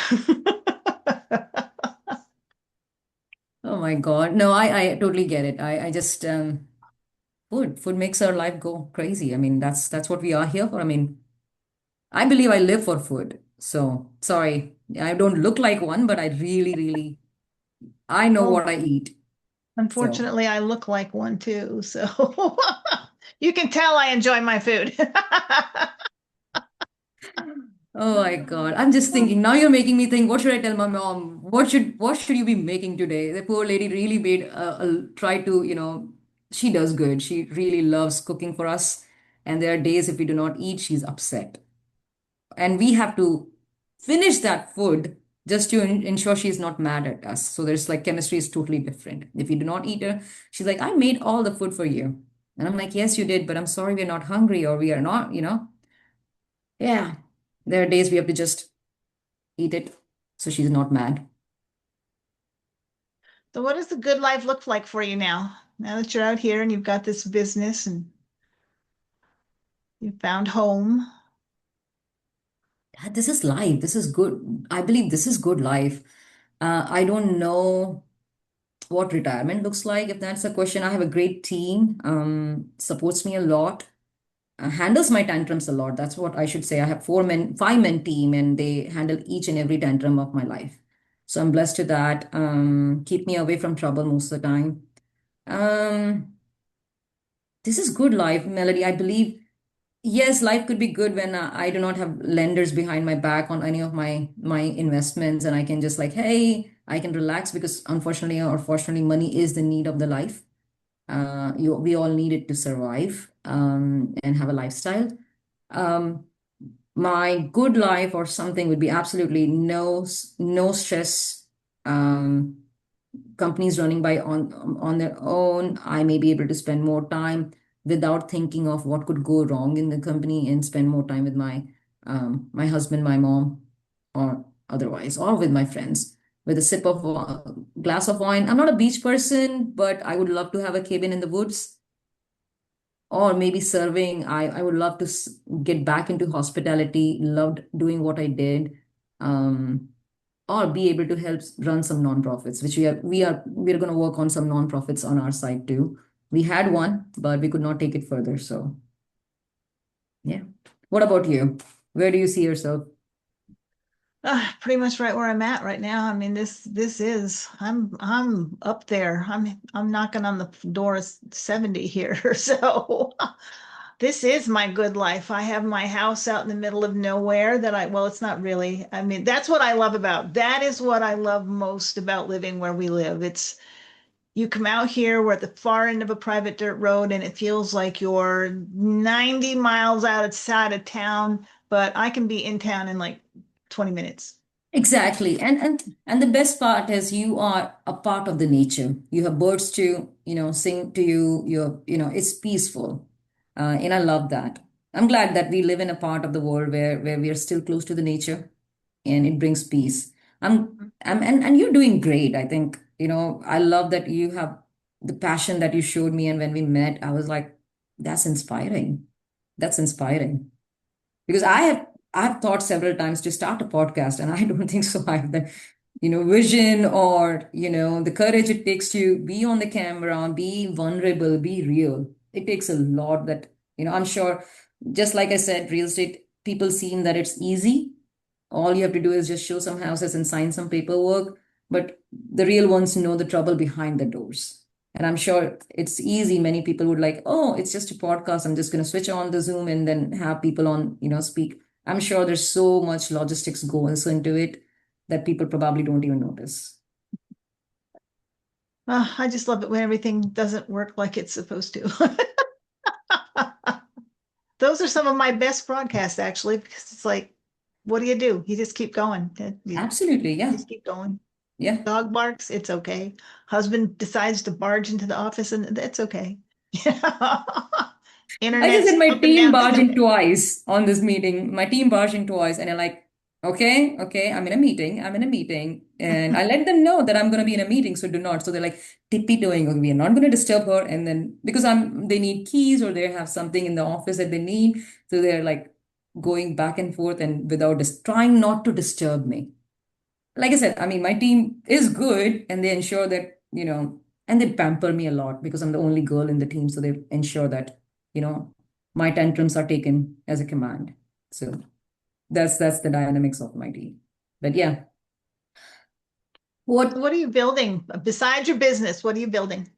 B: Oh my God. No, I totally get it. I just food makes our life go crazy. I mean, that's what we are here for. I mean, I believe I live for food. So sorry, I don't look like one, but I really, really I know
A: Well,
B: what I eat. So
A: unfortunately, I look like one too, so you can tell I enjoy my food.
B: Oh my God. I'm just thinking, now you're making me think, what should I tell my mom? What should you be making today? The poor lady really made try to, she does good. She really loves cooking for us. And there are days if we do not eat, she's upset. And we have to finish that food just to ensure she's not mad at us. So there's like chemistry is totally different. If you do not eat her, she's like, I made all the food for you. And I'm like, yes, you did, but I'm sorry we're not hungry or we are not. Yeah. There are days we have to just eat it so she's not mad.
A: So what does the good life look like for you now? Now that you're out here and you've got this business and you found home.
B: Dad, this is life. This is good. I believe this is good life. I don't know what retirement looks like. If that's a question, I have a great team, supports me a lot, handles my tantrums a lot. That's what I should say. I have 5 men team, and they handle each and every tantrum of my life. So I'm blessed to that. Keep me away from trouble most of the time. Um, this is good life, Melody. I believe yes, life could be good when I do not have lenders behind my back on any of my investments, and I can just like, hey, I can relax because unfortunately or fortunately, money is the need of the life. We all need it to survive and have a lifestyle. Um, my good life or something would be absolutely no stress. Companies running by on their own, I may be able to spend more time without thinking of what could go wrong in the company and spend more time with my husband, my mom, or otherwise, or with my friends with a sip of glass of wine. I'm not a beach person, but I would love to have a cabin in the woods or maybe serving. I would love to get back into hospitality, loved doing what I did. Or be able to help run some nonprofits, which we're going to work on some nonprofits on our side too. We had one, but we could not take it further. So yeah. What about you? Where do you see yourself?
A: Pretty much right where I'm at right now. I mean, this is I'm up there. I'm knocking on the door of 70 here. So this is my good life. I have my house out in the middle of nowhere that well, it's not really. I mean, that's what I love about. That is what I love most about living where we live. It's you come out here, we're at the far end of a private dirt road, and it feels like you're 90 miles outside of town, but I can be in town in like 20 minutes.
B: Exactly. And the best part is you are a part of the nature. You have birds to, sing to you. It's peaceful. And I love that. I'm glad that we live in a part of the world where we are still close to the nature and it brings peace. And you're doing great. I think, I love that you have the passion that you showed me. And when we met, I was like, that's inspiring. That's inspiring because I've thought several times to start a podcast and I don't think so I have the vision or the courage it takes to be on the camera, be vulnerable, be real. It takes a lot that I'm sure, just like I said, real estate people seem that it's easy. All you have to do is just show some houses and sign some paperwork, but the real ones know the trouble behind the doors. And I'm sure it's easy. Many people would like, oh, it's just a podcast. I'm just going to switch on the Zoom and then have people on, speak. I'm sure there's so much logistics goes into it that people probably don't even notice.
A: I just love it when everything doesn't work like it's supposed to. Those are some of my best broadcasts, actually, because it's like, what do? You just keep going. You
B: Absolutely. Yeah.
A: just keep going.
B: Yeah.
A: Dog barks, it's okay. Husband decides to barge into the office, and that's okay. Yeah.
B: I just
A: Internet's
B: had my
A: up and
B: team
A: down, that's
B: barge in
A: okay.
B: twice on this meeting. My team barged in twice, and they're like, okay, okay, I'm in a meeting. I'm in a meeting. And I let them know that I'm going to be in a meeting, so do not. So they're like, tippy toeing, okay, we are not going to disturb her. And then because they need keys or they have something in the office that they need. So they're like going back and forth and without trying not to disturb me. Like I said, I mean, my team is good and they ensure that, and they pamper me a lot because I'm the only girl in the team. So they ensure that, you know, my tantrums are taken as a command. So that's the dynamics of my team. But yeah,
A: So
B: what
A: what are you building besides your business? What are you building?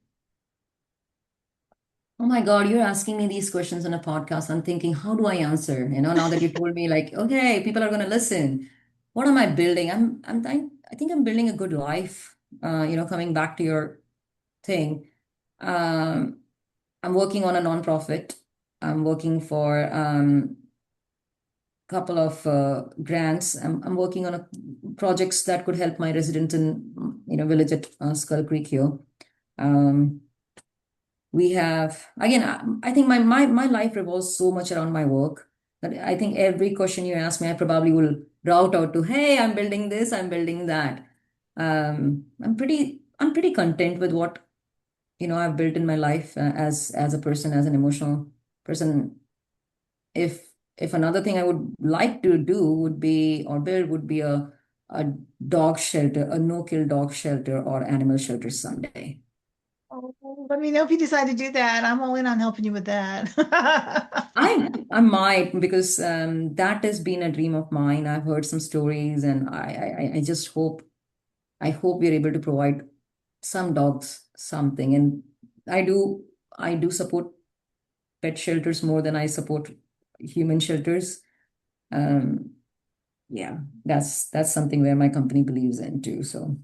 B: Oh my God, you're asking me these questions on a podcast. I'm thinking, how do I answer? Now that you told me, like, okay, people are going to listen. What am I building? I think I'm building a good life. Coming back to your thing, um, I'm working on a nonprofit. I'm working for couple of grants. I'm working on projects that could help my residents in village at Skull Creek here. Um, we have again. I think my life revolves so much around my work that I think every question you ask me, I probably will route out to, hey, I'm building this, I'm building that. I'm pretty content with what I've built in my life as a person, as an emotional person. If another thing I would like to do would be or build would be a dog shelter, a no-kill dog shelter or animal shelter someday.
A: Oh, let me know if you decide to do that. I'm all in on helping you with that.
B: I might because that has been a dream of mine. I've heard some stories, and I just hope we're able to provide some dogs something. And I do I do support pet shelters more than I support human shelters. Um, yeah, that's something where my company believes in too. So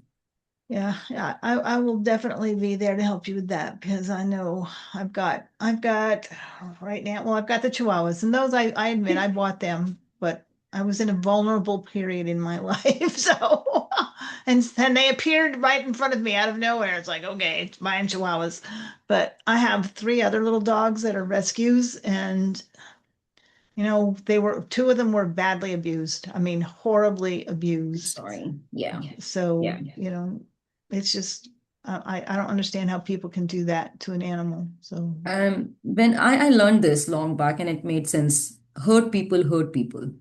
A: Yeah, yeah, I will definitely be there to help you with that because I know I've got right now, well, I've got the Chihuahuas and those I admit I bought them, but I was in a vulnerable period in my life. So and they appeared right in front of me out of nowhere. It's like, okay, it's buying Chihuahuas. But I have three other little dogs that are rescues and they were two of them were badly abused. I mean, horribly abused.
B: sorry. Yeah.
A: So, it's just I don't understand how people can do that to an animal. So,
B: When I learned this long back and it made sense, hurt people hurt people.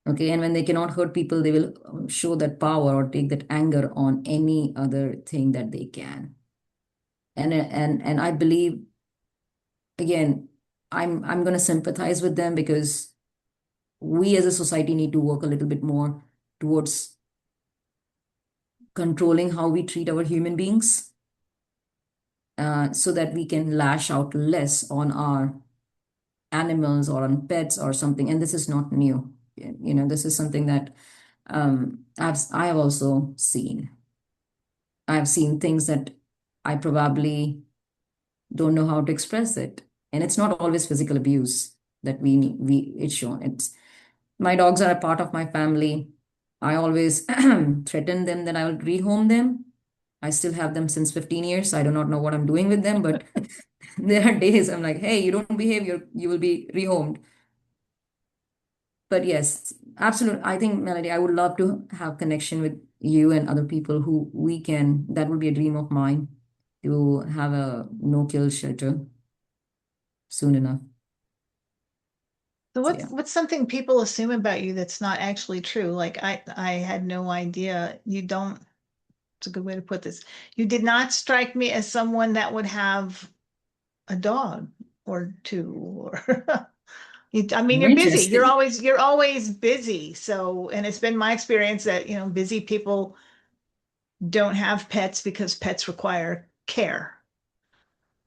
B: Okay. And when they cannot hurt people, they will show that power or take that anger on any other thing that they can. And I believe again, I'm gonna sympathize with them because we as a society need to work a little bit more towards controlling how we treat our human beings, so that we can lash out less on our animals or on pets or something. And this is not new. This is something that I have also seen. I've seen things that I probably don't know how to express it. And it's not always physical abuse that we need, it's shown. It's my dogs are a part of my family. I always threaten them that I will rehome them. I still have them since 15 years. I do not know what I'm doing with them, but there are days I'm like, hey, you don't behave, you will be rehomed. But yes, absolutely. I think, Melody, I would love to have connection with you and other people who we can. That would be a dream of mine to have a no-kill shelter soon enough.
A: so
B: So
A: what's
B: yeah,
A: what's something people assume about you that's not actually true? Like I had no idea. You don't, it's a good way to put this. You did not strike me as someone that would have a dog or two or I mean, you're busy. You're
B: interesting.
A: always you're always busy. So, and it's been my experience that, busy people don't have pets because pets require care.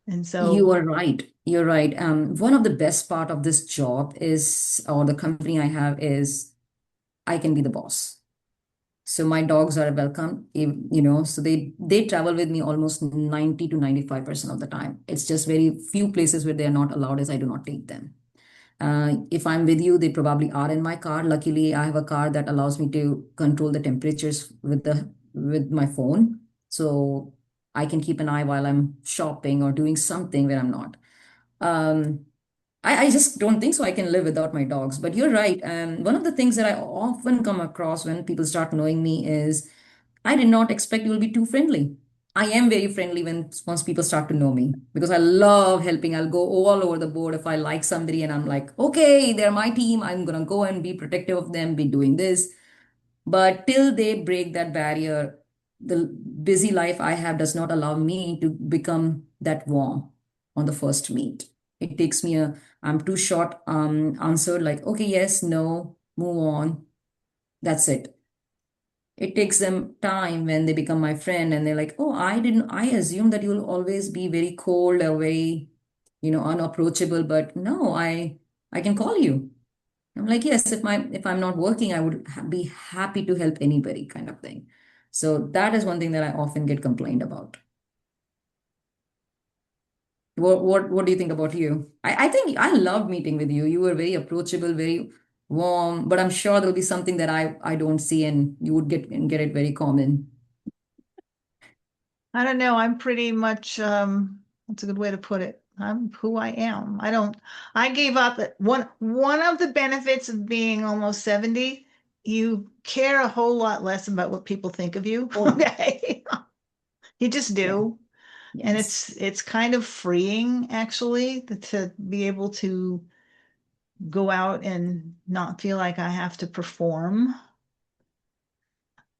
A: And
B: You
A: so,
B: are right. You're right. One of the best part of this job is, or the company I have is, I can be the boss. So my dogs are welcome, so they travel with me almost 90 to 95% of the time. It's just very few places where they are not allowed as I do not take them. If I'm with you, they probably are in my car. Luckily, I have a car that allows me to control the temperatures with my phone. So I can keep an eye while I'm shopping or doing something where I'm not. Um, I just don't think so. I can live without my dogs. But you're right. One of the things that I often come across when people start knowing me is I did not expect you will be too friendly. I am very friendly when once people start to know me because I love helping. I'll go all over the board if I like somebody and I'm like, okay, they're my team. I'm gonna go and be protective of them, be doing this. But till they break that barrier, the busy life I have does not allow me to become that warm on the first meet. It takes me I'm too short answer like, okay, yes, no, move on. That's it. it takes them time when they become my friend and they're like, oh, I assume that you'll always be very cold or very, unapproachable, but no, I can call you. I'm like, yes, if I'm not working, I would be happy to help anybody, kind of thing. So that is one thing that I often get complained about. What do you think about you? I think I loved meeting with you. You were very approachable, very warm, but I'm sure there'll be something that I don't see and you would get it very common.
A: I don't know. I'm pretty much, that's a good way to put it. I'm who I am. I gave up one of the benefits of being almost 70, you care a whole lot less about what people think of you.
B: Oh,
A: Okay. You just
B: yeah.
A: do. And
B: Yes.
A: it's kind of freeing actually to be able to go out and not feel like I have to perform.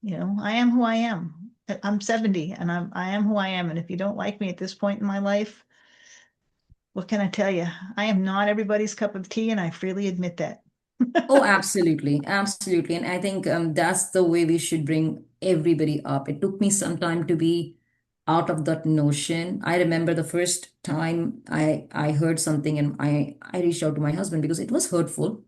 A: I am who I am. I'm 70 and I am who I am. And if you don't like me at this point in my life, what can I tell you? I am not everybody's cup of tea, and I freely admit that.
B: Oh, absolutely. Absolutely. And I think that's the way we should bring everybody up. It took me some time to be out of that notion. I remember the first time I heard something and I reached out to my husband because it was hurtful.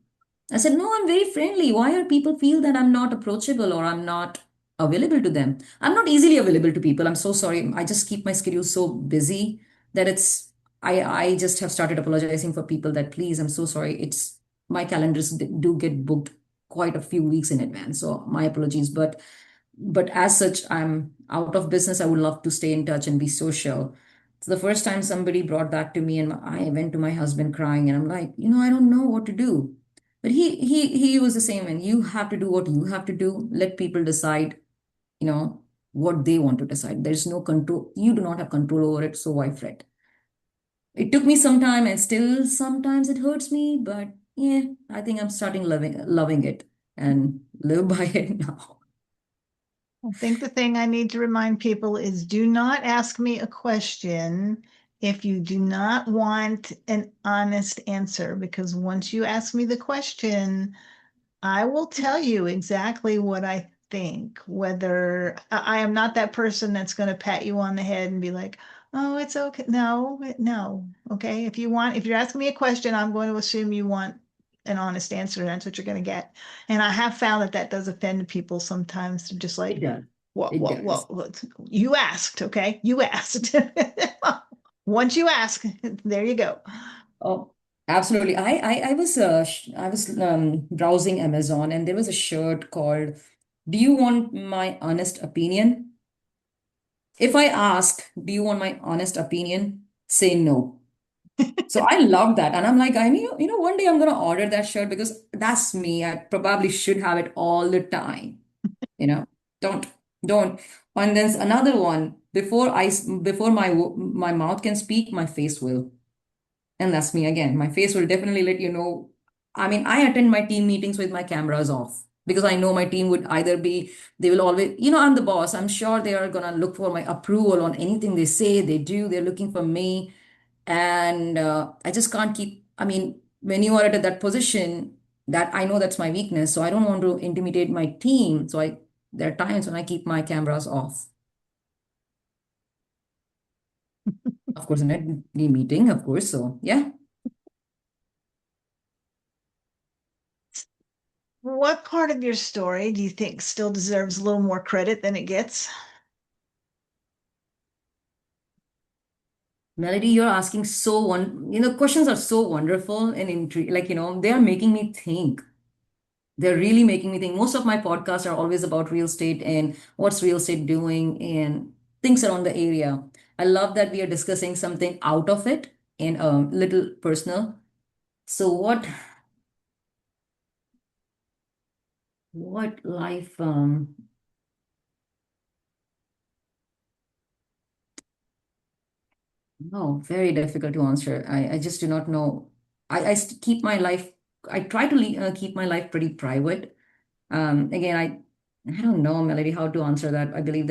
B: I said, no, I'm very friendly. Why are people feel that I'm not approachable or I'm not available to them? I'm not easily available to people. I'm so sorry. I just keep my schedule so busy that I just have started apologizing for people that please, I'm so sorry. It's my calendars do get booked quite a few weeks in advance. So my apologies. But as such, I'm out of business. I would love to stay in touch and be social. So the first time somebody brought that to me and I went to my husband crying and I'm like, I don't know what to do. But he was the same, and you have to do what you have to do. Let people decide, you know, what they want to decide. There's no control. You do not have control over it, so why fret? It took me some time, and still sometimes it hurts me, but yeah, I think I'm starting loving it and live by it now.
A: I think the thing I need to remind people is do not ask me a question if you do not want an honest answer, because once you ask me the question, I will tell you exactly what I think, whether I am not that person that's going to pat you on the head and be like, oh, it's okay. No, no. Okay. If you're asking me a question, I'm going to assume you want an honest answer. And that's what you're going to get. And I have found that that does offend people sometimes. They're just
B: It
A: like,
B: does.
A: what,
B: It
A: what,
B: does.
A: what, what? You asked. Okay. You asked. Once you ask, there you go.
B: Oh, absolutely. I was browsing Amazon and there was a shirt called "Do you want my honest opinion?" If I ask, "Do you want my honest opinion?" Say no. So I love that. And I'm like, one day I'm gonna order that shirt because that's me. I probably should have it all the time. You know, don't, don't. And there's another one. Before my mouth can speak, my face will. And that's me again. My face will definitely let you know. I mean, I attend my team meetings with my cameras off because I know my team would either be, they will always, I'm the boss. I'm sure they are going to look for my approval on anything they say, they do. They're looking for me. And I just can't keep, I mean, when you are at that position, that I know that's my weakness. So I don't want to intimidate my team. There are times when I keep my cameras off. Of course, in a meeting, of course. So yeah.
A: What part of your story do you think still deserves a little more credit than it gets?
B: Melody, you're asking questions are so wonderful and intriguing. Like, they are making me think. They're really making me think. Most of my podcasts are always about real estate and what's real estate doing and things around the area. I love that we are discussing something out of it and a little personal. So what life no, very difficult to answer. I just do not know. Keep my life, I try to keep my life pretty private. Again, I don't know, Melody, how to answer that. I believe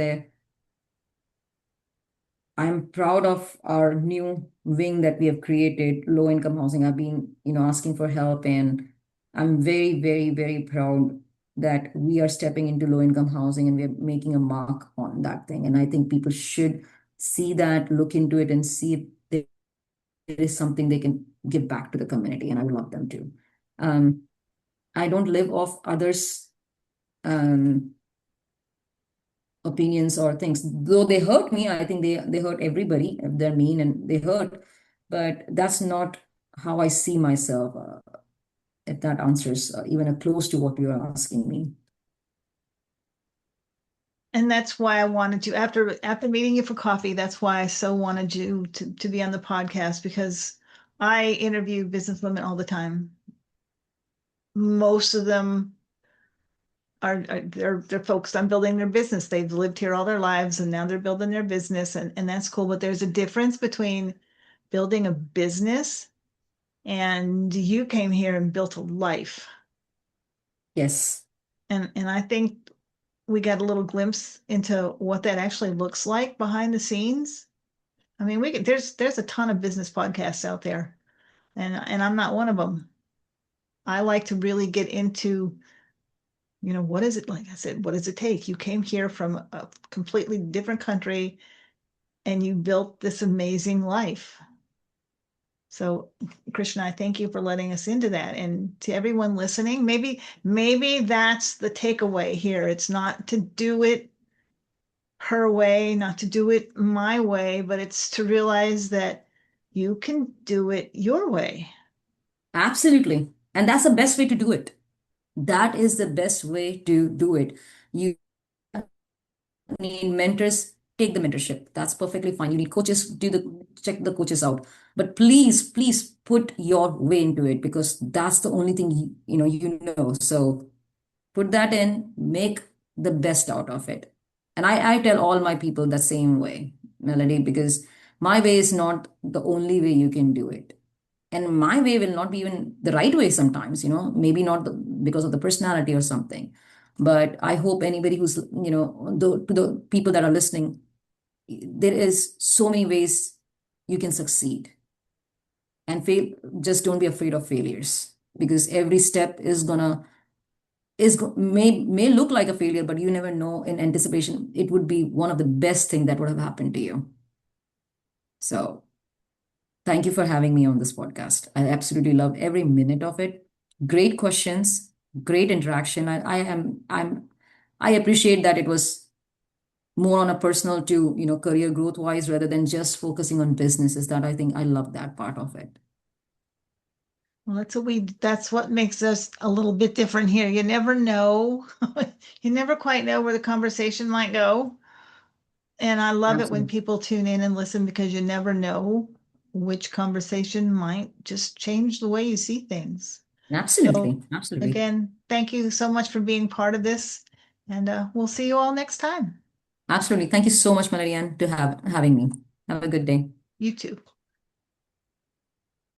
B: I'm proud of our new wing that we have created, low income housing. I've been, asking for help, and I'm very, very, very proud that we are stepping into low income housing and we're making a mark on that thing. And I think people should see that, look into it, and see if there is something they can give back to the community. And I would love them to. Um, I don't live off others' um, opinions or things. Though they hurt me, I think they hurt everybody if they're mean and they hurt. But that's not how I see myself. If that answers even a close to what you are asking me.
A: And that's why I wanted you after meeting you for coffee, that's why I so wanted you to be on the podcast because I interview business women all the time. Most of them are they're focused on building their business. They've lived here all their lives and now they're building their business and that's cool. But there's a difference between building a business and you came here and built a life.
B: Yes,
A: And I think we got a little glimpse into what that actually looks like behind the scenes. I mean, there's a ton of business podcasts out there, and I'm not one of them. I like to really get into, what is it, like I said, what does it take? You came here from a completely different country and you built this amazing life. So, Krishna, I thank you for letting us into that. And to everyone listening, maybe that's the takeaway here. It's not to do it her way, not to do it my way, but it's to realize that you can do it your way.
B: absolutely. And that's the best way to do it. That is the best way to do it. You need mentors, take the mentorship. That's perfectly fine. You need coaches, check the coaches out. But please put your way into it because that's the only thing you know. So put that in, make the best out of it. And I tell all my people the same way, Melody, because my way is not the only way you can do it. And my way will not be even the right way sometimes, maybe not because of the personality or something. But I hope anybody who's, to the people that are listening, there is so many ways you can succeed and fail. Just don't be afraid of failures because every step may look like a failure, but you never know in anticipation. It would be one of the best thing that would have happened to you. So thank you for having me on this podcast. I absolutely loved every minute of it. Great questions, great interaction. I appreciate that it was more on a personal to, career growth wise rather than just focusing on businesses. That I think I love that part of it.
A: Well, that's what makes us a little bit different here. You never know. You never quite know where the conversation might go. And I love it when
B: Absolutely.
A: people tune in and listen because you never know which conversation might just change the way you see things. So
B: Absolutely. Absolutely.
A: again, thank you so much for being part of this, and we'll see you all next time.
B: Absolutely. Thank you so much, Marianne, to having me. Have a good day.
A: You too.